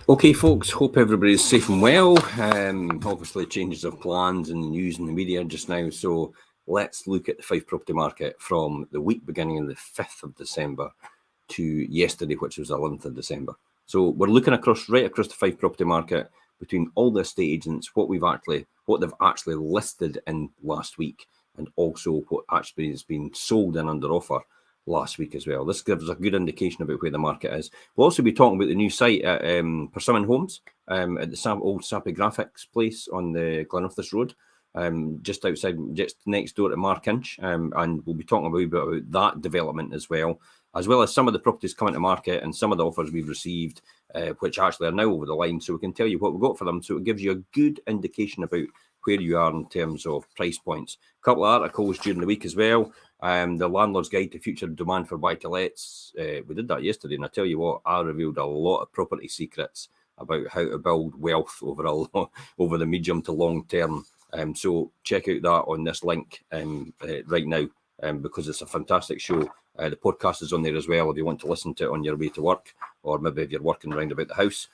Okay, folks, hope everybody's safe and well. Obviously, changes of plans in the news and the media just now. So let's look at the Fife property market from the week beginning on the 5th of December to yesterday, which was 11th of December. So we're looking right across the Fife property market between all the estate agents, what they've actually listed in last week, and also what actually has been sold and under offer last week as well. This gives a good indication about where the market is. We'll also be talking about the new site at Persimmon Homes at the old Sappy Graphics place on the Glenrothes Road, just next door to Mark Inch, and we'll be talking a bit about that development as well as some of the properties coming to market and some of the offers we've received, which actually are now over the line, so we can tell you what we've got for them, so it gives you a good indication about where you are in terms of price points. A couple of articles during the week as well. The Landlord's Guide to Future Demand for Buy-to-Lets. We did that yesterday, and I tell you what, I revealed a lot of property secrets about how to build wealth over the medium to long term. So check out that on this link right now, because it's a fantastic show. The podcast is on there as well if you want to listen to it on your way to work, or maybe if you're working around about the house.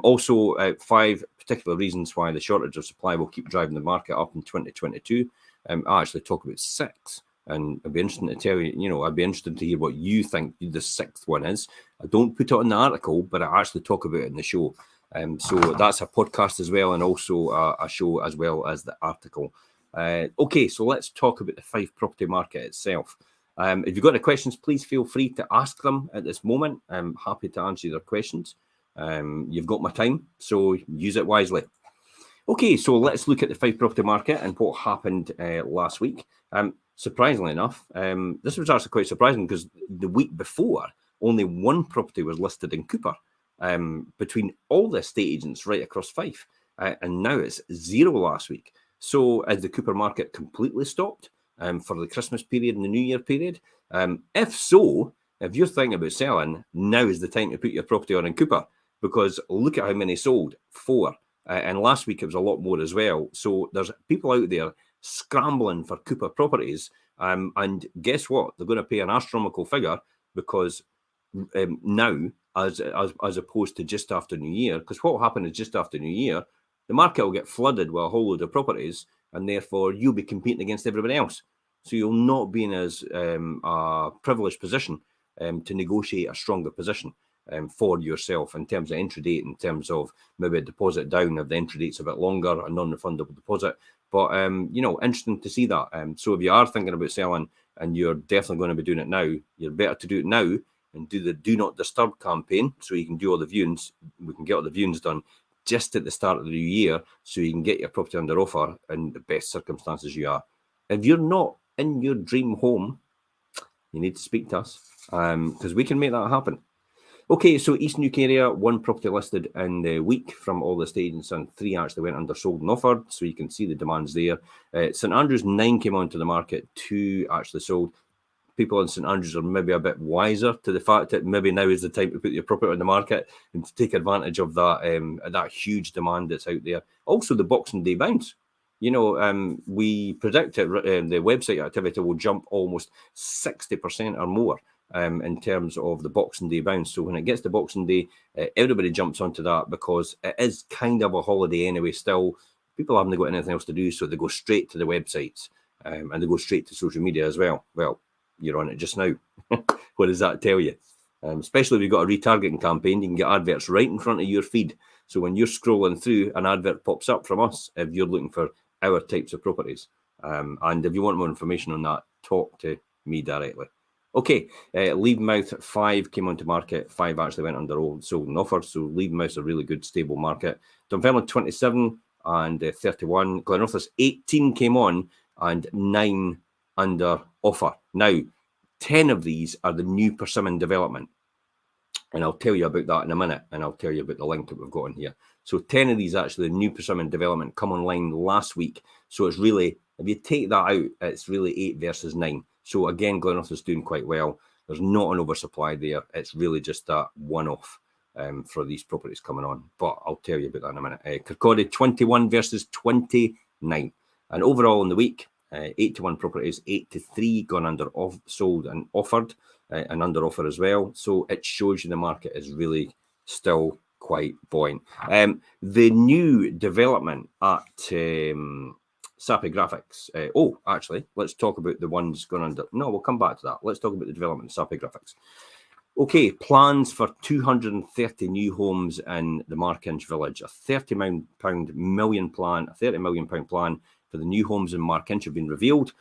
Also, 5 particular reasons why the shortage of supply will keep driving the market up in 2022. I actually talk about 6. And I'd be interested to tell you, I'd be interested to hear what you think the 6th one is. I don't put it on the article, but I actually talk about it in the show. So that's a podcast as well, and also a show as well as the article. Okay, so let's talk about the Fife property market itself. If you've got any questions, please feel free to ask them at this moment. I'm happy to answer your questions. You've got my time, so use it wisely. Okay, so let's look at the Fife property market and what happened last week. Surprisingly enough, this was actually quite surprising because the week before, only 1 property was listed in Cooper between all the estate agents right across Fife. And now it's 0 last week. So has the Cooper market completely stopped for the Christmas period and the New Year period? If so, if you're thinking about selling, now is the time to put your property on in Cooper, because look at how many sold, 4. And last week it was a lot more as well. So there's people out there scrambling for Cooper properties, and guess what? They're going to pay an astronomical figure, because now, as opposed to just after New Year, because what will happen is just after New Year, the market will get flooded with a whole load of properties, and therefore you'll be competing against everybody else. So you'll not be in as a privileged position to negotiate a stronger position for yourself in terms of entry date, in terms of maybe a deposit down if the entry date's a bit longer, a non-refundable deposit. But, interesting to see that. So if you are thinking about selling and you're definitely going to be doing it now, you're better to do it now and do the Do Not Disturb campaign, so you can do all the viewings. We can get all the viewings done just at the start of the new year, so you can get your property under offer in the best circumstances you are. If you're not in your dream home, you need to speak to us, because we can make that happen. Okay, so East Nuke area, 1 property listed in the week from all the estate agents, and 3 actually went under sold and offered, so you can see the demands there. St Andrews, 9 came onto the market, 2 actually sold. People in St Andrews are maybe a bit wiser to the fact that maybe now is the time to put your property on the market and to take advantage of that huge demand that's out there. Also, the Boxing Day bounce. We predict the website activity will jump almost 60% or more in terms of the Boxing Day bounce. So when it gets to Boxing Day, everybody jumps onto that, because it is kind of a holiday anyway still. People haven't got anything else to do, so they go straight to the websites, and they go straight to social media as well. Well, you're on it just now. What does that tell you? Especially if you've got a retargeting campaign, you can get adverts right in front of your feed. So when you're scrolling through, an advert pops up from us if you're looking for our types of properties. And if you want more information on that, talk to me directly. Okay, Leavenmouth, 5 came onto market, 5 actually went under sold and offered. So Leavenmouth's a really good, stable market. Dunfermline, 27 and 31. Glenrothes, 18 came on and 9 under offer. Now, 10 of these are the new Persimmon development. And I'll tell you about that in a minute, and I'll tell you about the link that we've got in here. So 10 of these actually, the new Persimmon development, come online last week. So it's really, if you take that out, it's really 8 versus 9. So again, Glenrothes is doing quite well. There's not an oversupply there. It's really just that one-off for these properties coming on. But I'll tell you about that in a minute. Kirkcaldy, 21 versus 29. And overall in the week, 81 properties, 83 gone under sold and offered, and under offer as well. So it shows you the market is really still quite buoyant. The new development at Sappy Graphics. Actually, let's talk about the ones going under. No, we'll come back to that. Let's talk about the development of Sappy Graphics. Okay, plans for 230 new homes in the Markinch Village. A £30 million plan, a £30 million plan for the new homes in Markinch have been revealed.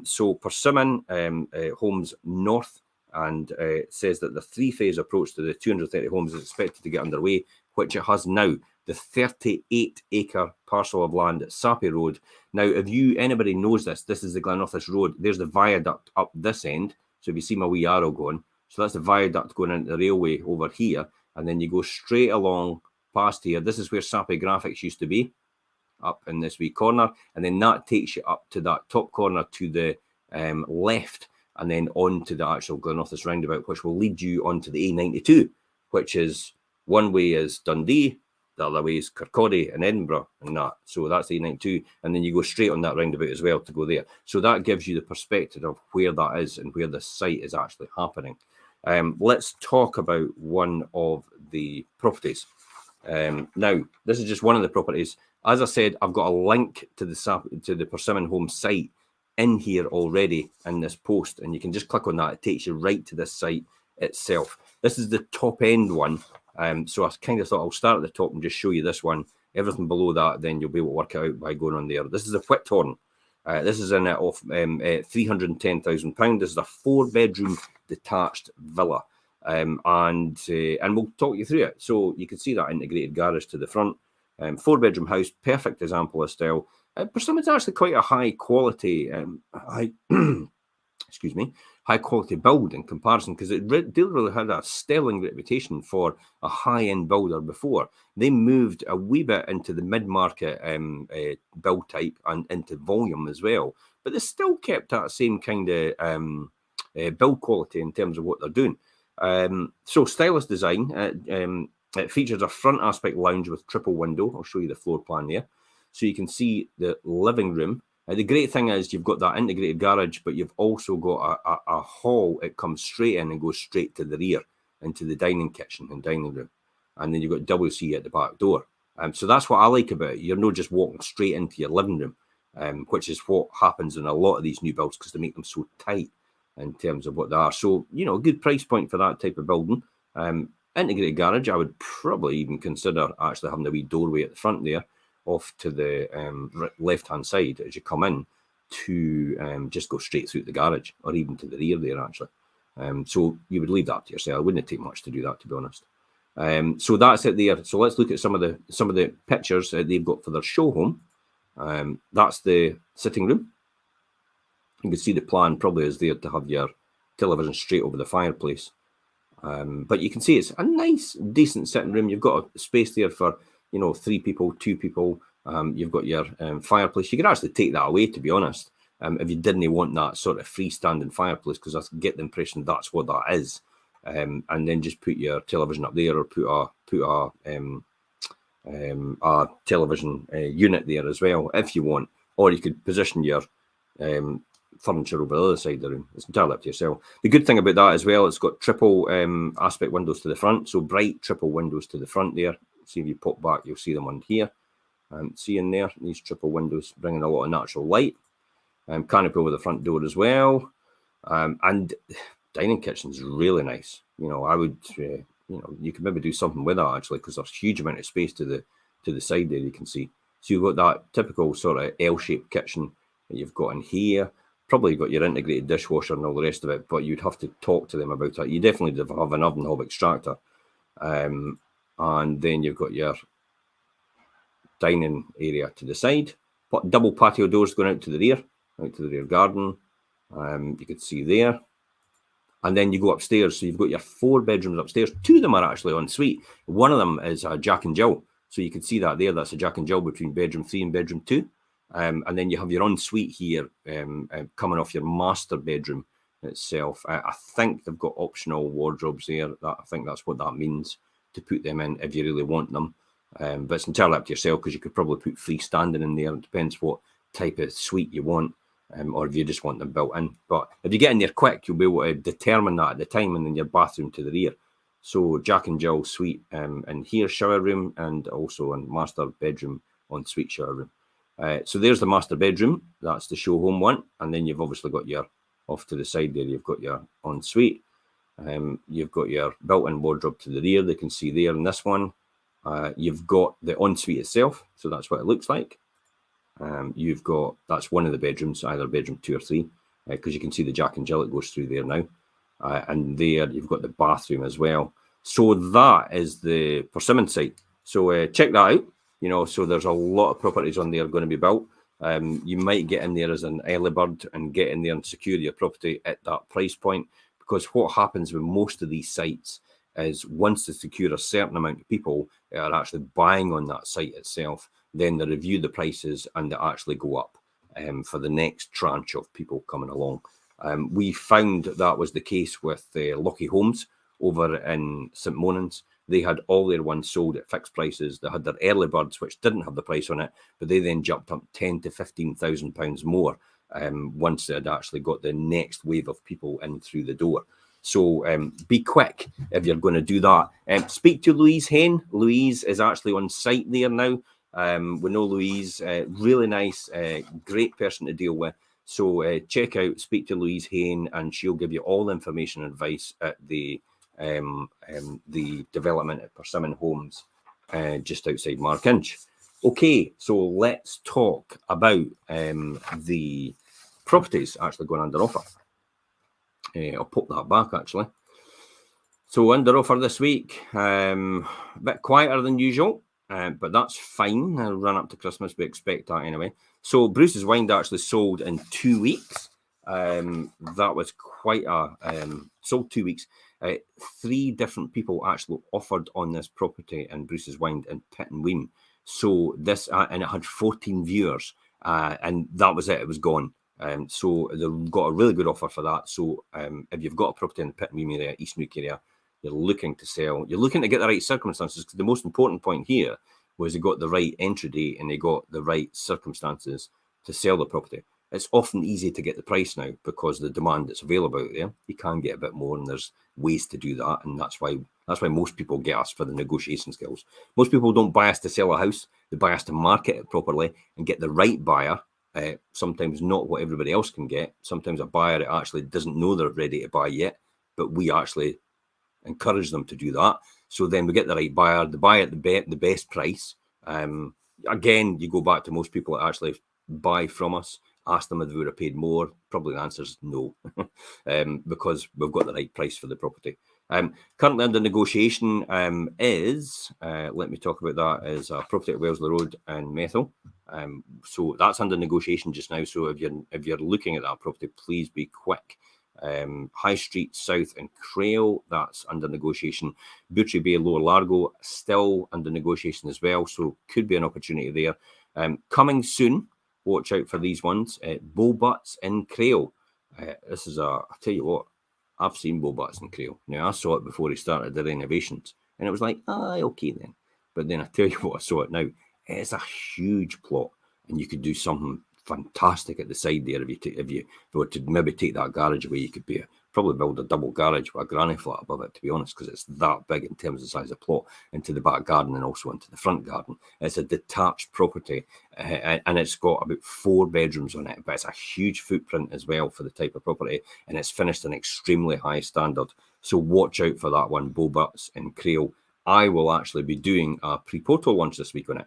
So Persimmon Homes North, and it says that the three-phase approach to the 230 homes is expected to get underway, which it has now. The 38-acre parcel of land at Sappy Road. Now, if anybody knows this is the Glenrothes Road. There's the viaduct up this end. So if you see my wee arrow going, so that's the viaduct going into the railway over here, and then you go straight along past here. This is where Sappy Graphics used to be, up in this wee corner, and then that takes you up to that top corner to the left, and then on to the actual Glenrothes roundabout, which will lead you onto the A92, which is one way is Dundee, the other way is Kirkcaldy and Edinburgh and that. So that's the A92, and then you go straight on that roundabout as well to go there. So that gives you the perspective of where that is and where the site is actually happening. Let's talk about one of the properties. Now, this is just one of the properties. As I said, I've got a link to the Persimmon Home site in here already in this post, and you can just click on that. It takes you right to this site itself. This is the top end one. So I kind of thought I'll start at the top and just show you this one. Everything below that, then you'll be able to work it out by going on there. This is a Whithorn. This is in off £310,000. This is a 4-bedroom detached villa, and we'll talk you through it. So you can see that integrated garage to the front. 4-bedroom house, perfect example of style. Persimmon's actually quite a high quality, high quality build in comparison, because it really had a sterling reputation for a high-end builder before. They moved a wee bit into the mid-market build type and into volume as well, but they still kept that same kind of build quality in terms of what they're doing. So stylish design. It features a front aspect lounge with triple window. I'll show you the floor plan there. So you can see the living room. The great thing is you've got that integrated garage, but you've also got a hall. It comes straight in and goes straight to the rear into the dining kitchen and dining room. And then you've got WC at the back door. So that's what I like about it. You're not just walking straight into your living room, which is what happens in a lot of these new builds because they make them so tight in terms of what they are. So, you know, a good price point for that type of building. Integrated garage, I would probably even consider actually having a wee doorway at the front there off to the left-hand side as you come in to just go straight through the garage, or even to the rear there, actually. So you would leave that to yourself. It wouldn't take much to do that, to be honest. So that's it there. So let's look at some of the pictures they've got for their show home. That's the sitting room. You can see the plan probably is there to have your television straight over the fireplace. But you can see it's a nice, decent sitting room. You've got a space there for, 3 people, 2 people. You've got your fireplace. You could actually take that away, to be honest, if you didn't want that sort of freestanding fireplace, because I get the impression that's what that is. And then just put your television up there, or put a television unit there as well, if you want. Or you could position your furniture over the other side of the room. It's entirely up to yourself. The good thing about that as well, it's got triple aspect windows to the front, so bright triple windows to the front there. See, if you pop back, you'll see them on here. See in there, these triple windows bringing a lot of natural light. Canopy over the front door as well. And dining kitchen's really nice. I would, you could maybe do something with that actually, because there's a huge amount of space to the side there. You can see. So you've got that typical sort of L-shaped kitchen that you've got in here. Probably got your integrated dishwasher and all the rest of it, but you'd have to talk to them about that. You definitely have an oven hob extractor. And then you've got your dining area to the side. Double patio doors going out to the rear garden. You could see there. And then you go upstairs. So you've got your 4 bedrooms upstairs. 2 of them are actually en suite. One of them is a Jack and Jill. So you can see that there. That's a Jack and Jill between bedroom 3 and bedroom 2. And then you have your ensuite here coming off your master bedroom itself. I think they've got optional wardrobes there. I think that's what that means, to put them in if you really want them. But it's entirely up to yourself, because you could probably put freestanding in there. It depends what type of suite you want, or if you just want them built in. But if you get in there quick, you'll be able to determine that at the time, and then your bathroom to the rear. So Jack and Jill suite in here, shower room, and also a master bedroom en suite shower room. So there's the master bedroom. That's the show home one. And then you've obviously got your, off to the side there, you've got your en suite. You've got your built-in wardrobe to the rear. They can see there in this one. You've got the en suite itself. So that's what it looks like. You've got, that's one of the bedrooms, either bedroom 2 or 3, because you can see the Jack and Jill that goes through there now. And there you've got the bathroom as well. So that is the Persimmon site. So check that out. You know, so there's a lot of properties on there going to be built. You might get in there as an early bird and get in there and secure your property at that price point, because what happens with most of these sites is once they secure a certain amount of people that are actually buying on that site itself, then they review the prices and they actually go up for the next tranche of people coming along. We found that was the case with Lucky Homes over in St Monans. They had all their ones sold at fixed prices. They had their early birds, which didn't have the price on it, but they then jumped up £10,000 to £15,000 more once they had actually got the next wave of people in through the door. So be quick if you're going to do that. Speak to Louise Hayne. Louise is actually on site there now. We know Louise, really nice, great person to deal with. So check out, speak to Louise Hayne, and she'll give you all the information and advice at the development at Persimmon Homes, just outside Markinch. Okay, so let's talk about the properties actually going under offer. I'll pop that back actually. So under offer this week, a bit quieter than usual. But that's fine. I'll run up to Christmas. We expect that anyway. So Bruce's Wind actually sold in 2 weeks. That was quite a sold 2 weeks. 3 different people actually offered on this property in Bruce's Wind in Pitt and Weem. So this and it had 14 viewers, and that was it. It was gone. So they got a really good offer for that. So if you've got a property in the Pitt and Weem area, East Neuk area, you're looking to sell, you're looking to get the right circumstances, because the most important point here was they got the right entry date and they got the right circumstances to sell the property. It's often easy to get the price now because the demand that's available out there. You can get a bit more, and there's ways to do that, and that's why most people get us for the negotiation skills. Most people don't buy us to sell a house; they buy us to market it properly and get the right buyer. Sometimes not what everybody else can get. Sometimes a buyer that actually doesn't know they're ready to buy yet, but we actually encourage them to do that. So then we get the right buyer, they buy at the best price. Again, you go back to most people that actually buy from us, ask them if they would have paid more. Probably the answer is no, because we've got the right price for the property. Currently under negotiation is, let me talk about that, is a property at Wellesley Road in Methil. So that's under negotiation just now. So if you're looking at that property, please be quick. High Street South in Crail, that's under negotiation. Butchery Bay, Lower Largo, still under negotiation as well, so could be an opportunity there. Coming soon, watch out for these ones. Bowbutts in Crail. This is I'll tell you what, I've seen Bowbutts in Crail. Now, I saw it before he started the renovations, and it was like, okay then. But then I tell you what, I saw it now. It's a huge plot, and you could do something fantastic at the side there. If you were to maybe take that garage away, you could probably build a double garage with a granny flat above it, to be honest, because it's that big in terms of the size of plot, into the back garden and also into the front garden. It's a detached property, and it's got about 4 bedrooms on it, but it's a huge footprint as well for the type of property, and it's finished an extremely high standard. So watch out for that one, Bowbutts in Crail. I will actually be doing a pre-portal launch this week on it.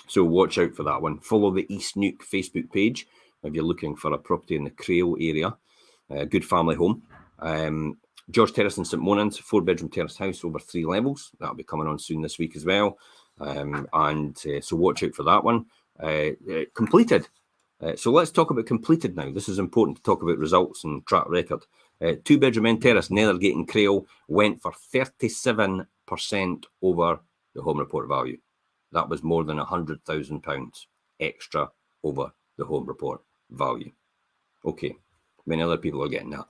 So watch out for that one. Follow the East Neuk Facebook page if you're looking for a property in the Crail area. Good family home. George Terrace in St Monans, 4-bedroom terraced house over 3 levels. That'll be coming on soon this week as well. So watch out for that one. Completed. So let's talk about completed now. This is important to talk about results and track record. 2-bedroom end terrace, Nethergate and Crail, went for 37% over the home report value. That was more than £100,000 extra over the home report value. Okay, many other people are getting that.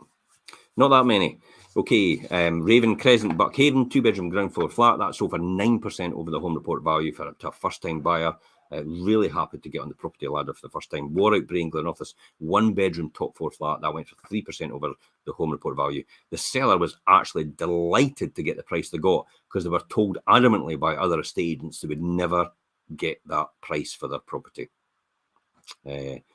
Not that many. Okay, Raven Crescent, Buckhaven, 2-bedroom ground floor flat. That's over 9% over the home report value to a first-time buyer. Really happy to get on the property ladder for the first time. Wore out Brain Glen office, 1 bedroom top floor flat. That went for 3% over the home report value. The seller was actually delighted to get the price they got because they were told adamantly by other estate agents they would never get that price for their property.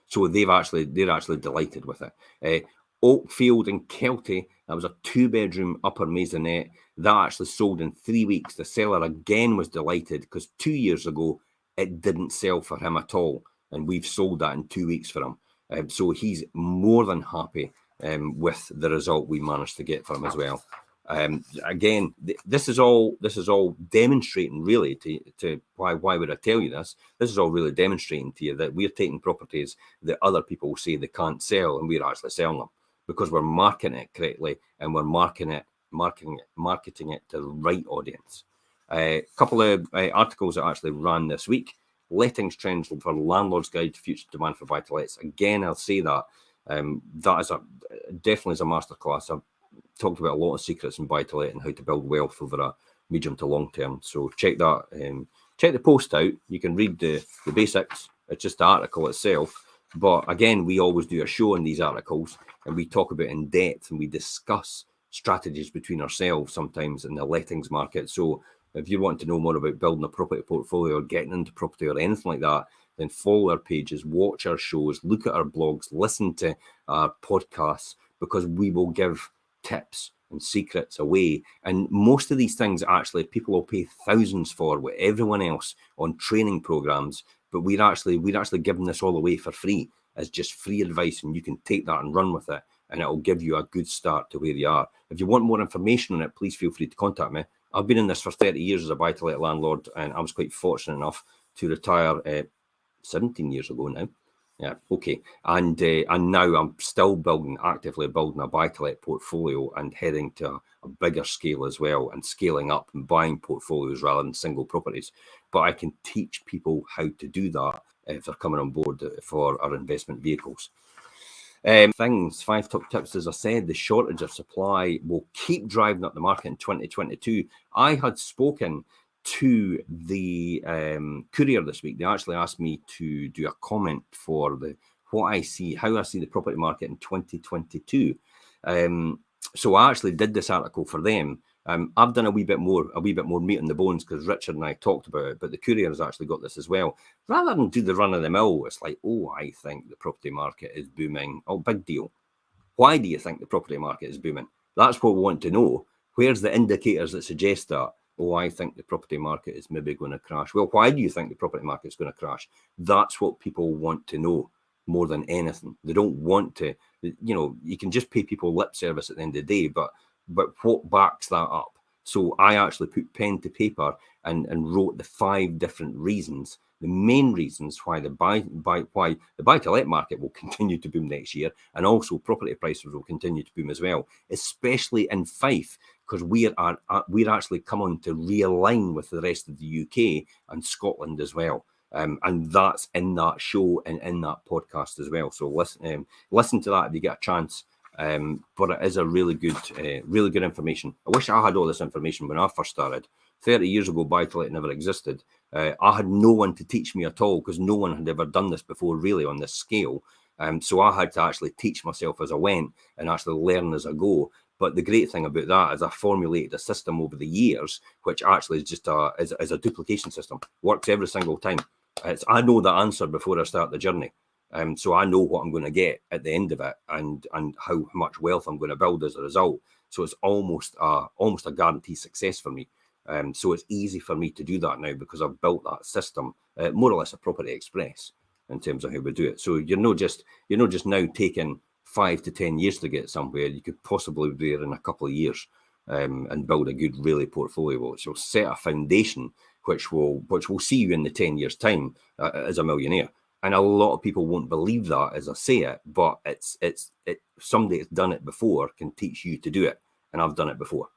So they're actually delighted with it. Oakfield in Kelty, that was a 2-bedroom upper maisonette. That actually sold in 3 weeks. The seller again was delighted because 2 years ago it didn't sell for him at all, and we've sold that in 2 weeks for him. So he's more than happy with the result we managed to get for him as well. Again, this is all demonstrating really to why would I tell you this? This is all really demonstrating to you that we're taking properties that other people say they can't sell, and we're actually selling them because we're marketing it correctly and we're marketing it to the right audience. A couple of articles that actually ran this week. Lettings trends for Landlord's Guide to Future Demand for Buy-to-Lets. Again, I'll say that that is definitely is a masterclass. I've talked about a lot of secrets in buy-to-let and how to build wealth over a medium to long term. So check that. Check the post out. You can read the basics. It's just the article itself. But again, we always do a show on these articles and we talk about in depth and we discuss strategies between ourselves sometimes in the lettings market. So if you want to know more about building a property portfolio or getting into property or anything like that, then follow our pages, watch our shows, look at our blogs, listen to our podcasts, because we will give tips and secrets away. And most of these things actually people will pay thousands for with everyone else on training programs, but we're actually giving this all away for free as just free advice, and you can take that and run with it, and it'll give you a good start to where you are. If you want more information on it, please feel free to contact me. I've been in this for 30 years as a buy-to-let landlord, and I was quite fortunate enough to retire 17 years ago now. Yeah, okay. And now I'm still actively building a buy-to-let portfolio and heading to a bigger scale as well, and scaling up and buying portfolios rather than single properties. But I can teach people how to do that if they're coming on board for our investment vehicles. 5 top tips, as I said, the shortage of supply will keep driving up the market in 2022. I had spoken to the Courier this week. They actually asked me to do a comment for how I see the property market in 2022. So I actually did this article for them. I've done a wee bit more meat on the bones because Richard and I talked about it, but the Courier has actually got this as well. Rather than do the run of the mill, it's like, I think the property market is booming. Oh, big deal. Why do you think the property market is booming? That's what we want to know. Where's the indicators that suggest that? I think the property market is maybe going to crash. Well, why do you think the property market is going to crash? That's what people want to know more than anything. They don't want to, you can just pay people lip service at the end of the day, but what backs that up? So I actually put pen to paper and wrote the 5 different reasons, the main reasons why the buy-to-let market will continue to boom next year, and also property prices will continue to boom as well, especially in Fife, because we're actually come on to realign with the rest of the UK and Scotland as well. And that's in that show and in that podcast as well. So listen to that if you get a chance. But it is a really good information. I wish I had all this information when I first started. 30 years ago, buy-to-let never existed. I had no one to teach me at all because no one had ever done this before, really, on this scale. So I had to actually teach myself as I went and actually learn as I go. But the great thing about that is I formulated a system over the years, which actually is just a duplication system. Works every single time. I know the answer before I start the journey. So I know what I'm going to get at the end of it, and how much wealth I'm going to build as a result. So it's almost a guaranteed success for me. So it's easy for me to do that now because I've built that system, more or less a property express in terms of how we do it. So you're not just now taking 5 to 10 years to get somewhere. You could possibly be there in a couple of years and build a good really portfolio. So set a foundation which will see you in the 10 years time as a millionaire. And a lot of people won't believe that as I say it, but it's somebody that's done it before can teach you to do it, and I've done it before.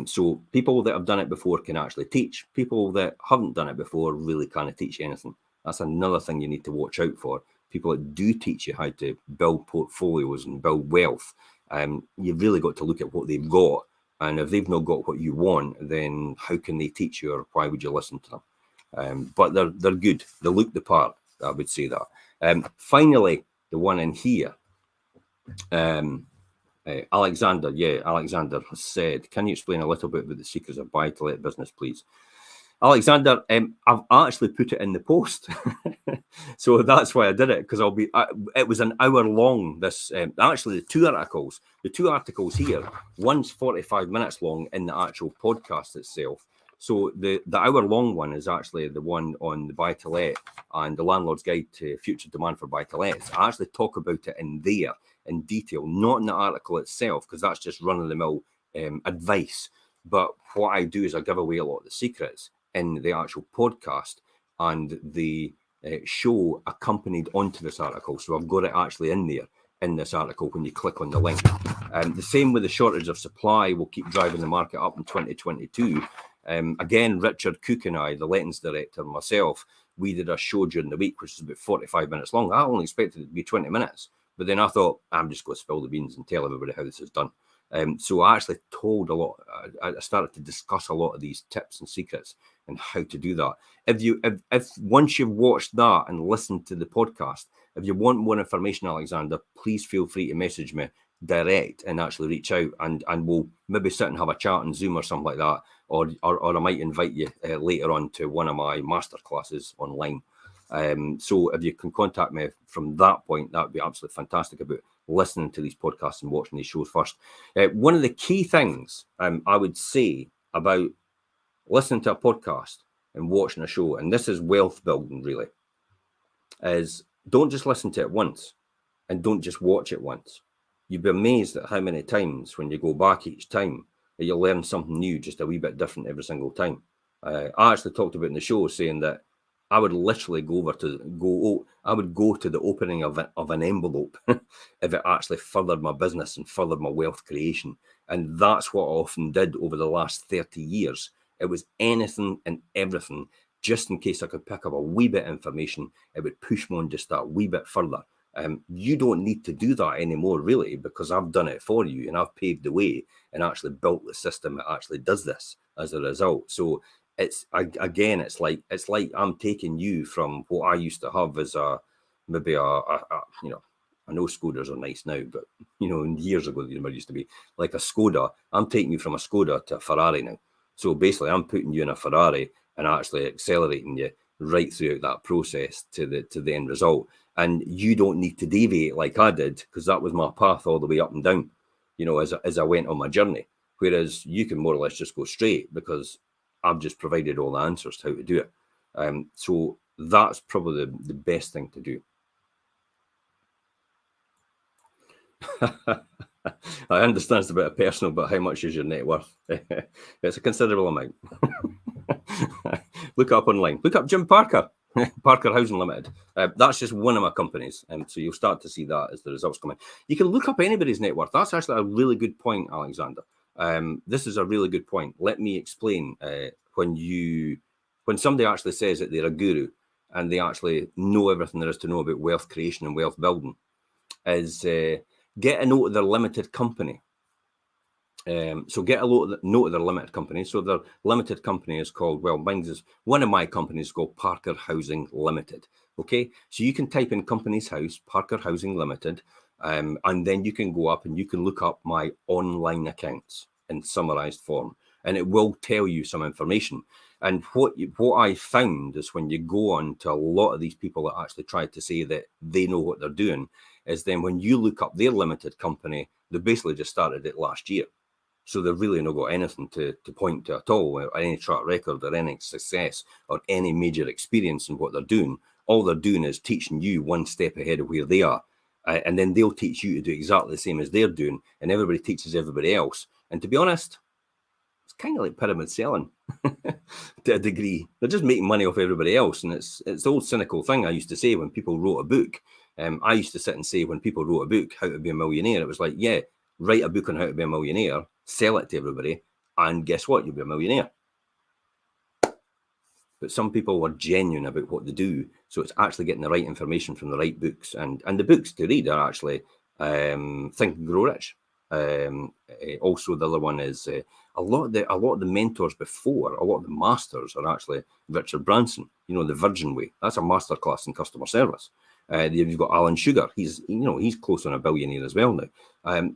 So people that have done it before can actually teach. People that haven't done it before really can't teach anything. That's another thing you need to watch out for. People that do teach you how to build portfolios and build wealth, you've really got to look at what they've got. And if they've not got what you want, then how can they teach you, or why would you listen to them? But they're good. They look the part. I would say that. Finally, the one in here. Alexander has said, can you explain a little bit about the secrets of buy-to-let business, please? Alexander, I've actually put it in the post, so that's why I did it, because it was an hour long. This actually the two articles here. One's 45 minutes long in the actual podcast itself. So the hour long one is actually the one on the buy-to-let and the landlord's guide to future demand for buy-to-lets. I actually talk about it in there in detail, not in the article itself, because that's just run-of-the-mill advice. But what I do is I give away a lot of the secrets in the actual podcast and the show accompanied onto this article. So I've got it actually in there in this article when you click on the link. The same with the shortage of supply will keep driving the market up in 2022. Again, Richard Cook and I, the lettings director, and myself, we did a show during the week, which is about 45 minutes long. I only expected it to be 20 minutes. But then I thought, I'm just going to spill the beans and tell everybody how this is done. So I actually told a lot. I started to discuss a lot of these tips and secrets and how to do that. If once you've watched that and listened to the podcast, if you want more information, Alexander, please feel free to message me direct and actually reach out, and we'll maybe sit and have a chat on Zoom or something like that, or I might invite you later on to one of my master classes online. So if you can contact me from that point, that would be absolutely fantastic about listening to these podcasts and watching these shows first. One of the key things I would say about listening to a podcast and watching a show, and this is wealth building really, is don't just listen to it once and don't just watch it once. You'd be amazed at how many times when you go back each time that you'll learn something new, just a wee bit different every single time. I actually talked about in the show saying that I would literally go to the opening of an envelope if it actually furthered my business and furthered my wealth creation. And that's what I often did over the last 30 years. It was anything and everything, just in case I could pick up a wee bit of information, it would push me on just that wee bit further. You don't need to do that anymore, really, because I've done it for you and I've paved the way and actually built the system that actually does this as a result. So it's like I'm taking you from what I used to have as I know Skodas are nice now, but years ago they used to be like a Skoda. I'm taking you from a Skoda to a Ferrari now. So basically, I'm putting you in a Ferrari and actually accelerating you right throughout that process to the end result. And you don't need to deviate like I did, because that was my path all the way up and down, as I went on my journey. Whereas you can more or less just go straight, because I've just provided all the answers to how to do it. So that's probably the best thing to do. I understand it's a bit personal, but how much is your net worth? It's a considerable amount. Look up online. Look up Jim Parker, Parker Housing Limited. That's just one of my companies. So you'll start to see that as the results come in. You can look up anybody's net worth. That's actually a really good point, Alexander. This is a really good point. Let me explain. When somebody actually says that they're a guru and they actually know everything there is to know about wealth creation and wealth building, is get a note of their limited company. So get a note of their limited company. So their limited company is called, one of my companies is called Parker Housing Limited. Okay, so you can type in company's house, Parker Housing Limited, and then you can go up and you can look up my online accounts in summarized form, and it will tell you some information. And what I found is when you go on to a lot of these people that actually try to say that they know what they're doing, is then when you look up their limited company, they basically just started it last year. So they've really not got anything to point to at all, or any track record or any success or any major experience in what they're doing. All they're doing is teaching you one step ahead of where they are. And then they'll teach you to do exactly the same as they're doing. And everybody teaches everybody else. And to be honest, it's kind of like pyramid selling to a degree. They're just making money off everybody else. And it's the old cynical thing I used to say when people wrote a book. I used to sit and say when people wrote a book, How to Be a Millionaire, it was like, yeah, write a book on how to be a millionaire, sell it to everybody, and guess what? You'll be a millionaire. But some people are genuine about what they do. So it's actually getting the right information from the right books. And the books to read are actually Think and Grow Rich. Also, the other one is a lot of the mentors before, a lot of the masters are actually Richard Branson, the Virgin Way. That's a masterclass in customer service. You've got Alan Sugar. He's close on a billionaire as well now.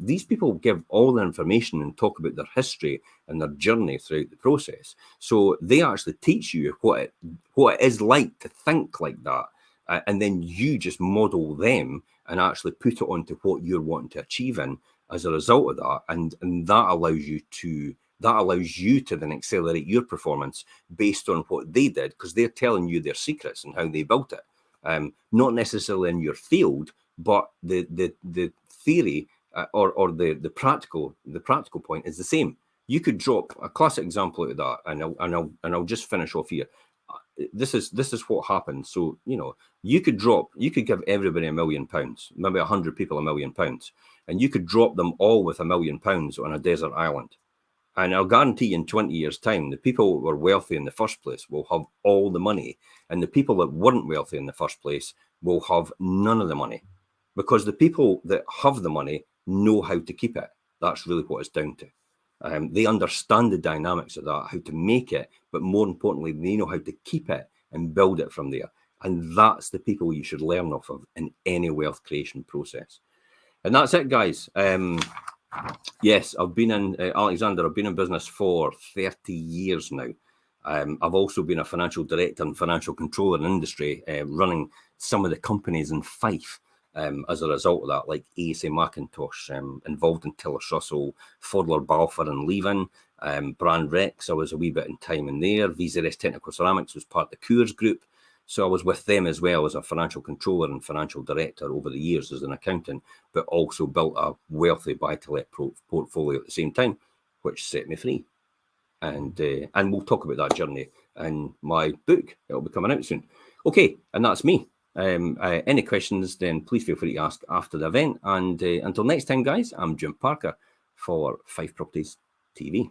These people give all the information and talk about their history and their journey throughout the process. So they actually teach you what it is like to think like that. And then you just model them and actually put it onto what you're wanting to achieve in as a result of that. And that allows you to then accelerate your performance based on what they did, because they're telling you their secrets and how they built it. Not necessarily in your field, but the theory or the practical point is the same. You could drop a classic example out of that, and I'll just finish off here. This is what happens. So you could give everybody £1 million, maybe 100 people £1 million, and you could drop them all with £1 million on a desert island. And I'll guarantee you in 20 years' time, the people that were wealthy in the first place will have all the money. And the people that weren't wealthy in the first place will have none of the money. Because the people that have the money know how to keep it. That's really what it's down to. They understand the dynamics of that, how to make it. But more importantly, they know how to keep it and build it from there. And that's the people you should learn off of in any wealth creation process. And that's it, guys. Yes, I've been in, Alexander, I've been in business for 30 years now. I've also been a financial director and financial controller in industry, running some of the companies in Fife as a result of that, like ASA Macintosh, involved in Tillis Russell, Fodler Balfour and Leavin, Brand Rex, I was a wee bit in time in there. VZS Technical Ceramics was part of the Coors Group. So I was with them as well as a financial controller and financial director over the years as an accountant, but also built a wealthy buy-to-let portfolio at the same time, which set me free. And we'll talk about that journey in my book. It'll be coming out soon. Okay, and that's me. Any questions, then please feel free to ask after the event. And until next time, guys, I'm Jim Parker for Fife Properties TV.